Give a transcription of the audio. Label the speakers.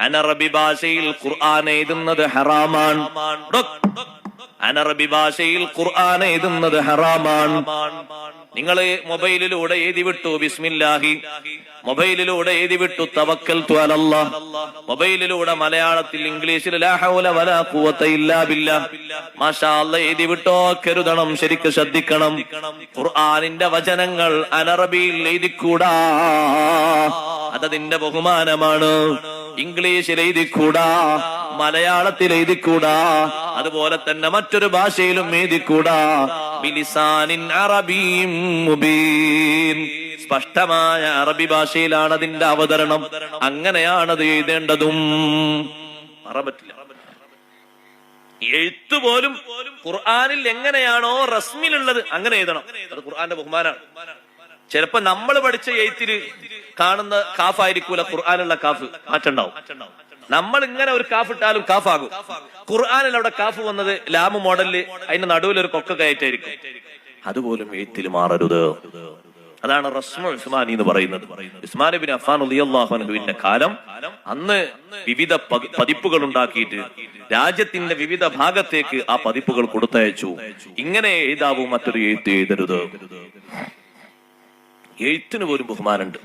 Speaker 1: അനറബി ഭാഷയിൽ ഖുർആൻ എഴുതുന്നത് ഹറാമാണ്. അനറബി ഭാഷയിൽ ഖുർആൻ എഴുതുന്നത് ഹറാമാണ്. നിങ്ങൾ മൊബൈലിലൂടെ എഴുതി വിട്ടു ബിസ്മില്ലാഹി, മൊബൈലിലൂടെ എഴുതി വിട്ടു തവക്കൽതു അലല്ലാഹ്, മൊബൈലിലൂടെ മലയാളത്തിൽ ഇംഗ്ലീഷിൽ ലാ ഹൗല വലാ ഖുവത ഇല്ലാ ബില്ലാഹ് മാഷാ അല്ലാഹ് എഴുതി വിട്ടോ. കരുതണം, ശരിക്ക് ശ്രദ്ധിക്കണം. ഖുർആനിന്റെ വചനങ്ങൾ അനറബിയിൽ എഴുതിക്കൂടാ, അതതിന്റെ ബഹുമാനമാണ്. ഇംഗ്ലീഷിൽ എഴുതിക്കൂടാ, മലയാളത്തിൽ എഴുതിക്കൂടാ, അതുപോലെ തന്നെ മറ്റൊരു ഭാഷയിലും എഴുതിക്കൂടാ. ബിലിസാനിൻ അറബിയും മുബീൻ, സ്പഷ്ടമായ അറബി ഭാഷയിലാണ് അതിന്റെ അവതരണം. അങ്ങനെയാണത് എഴുതേണ്ടതും. മാറാൻ പറ്റില്ല. എഴുത്ത് പോലും ഖുർആനിൽ എങ്ങനെയാണോ റസ്മിലുള്ളത് അങ്ങനെ എഴുതണം. അത് ഖുർആന്റെ ബഹുമാനാണ്. ചിലപ്പോ നമ്മൾ പഠിച്ച എഴുത്തില് കാണുന്ന കാഫായിരിക്കൂല ഖുർആനുള്ള കാഫ്, മാറ്റുണ്ടാവും. നമ്മൾ ഇങ്ങനെ ഒരു കാഫ് ഇട്ടാലും കാഫാകും. ഖുർആനിൽ അവിടെ കാഫ് വന്നത് ലാമ് മോഡലില്, അതിന്റെ നടുവിൽ ഒരു കൊക്ക കയറ്റായിരിക്കും. അതുപോലും എഴുത്തിൽ മാറരുത്. അതാണ് റസ്മുൽ ഉസ്മാനി എന്ന് പറയുന്നത്. ഉസ്മാൻ ഇബ്നു അഫ്ഫാൻ റളിയല്ലാഹു അൻഹുവിന്റെ കാലം, അന്ന് വിവിധ പതിപ്പുകൾ ഉണ്ടാക്കിയിട്ട് രാജ്യത്തിന്റെ വിവിധ ഭാഗത്തേക്ക് ആ പതിപ്പുകൾ കൊടുത്തയച്ചു. ഇങ്ങനെ എഴുതാവൂ, മറ്റൊരു എഴുത്ത് എഴുതരുത്. എഴുത്തിന് പോലും ബഹുമാനുണ്ട്.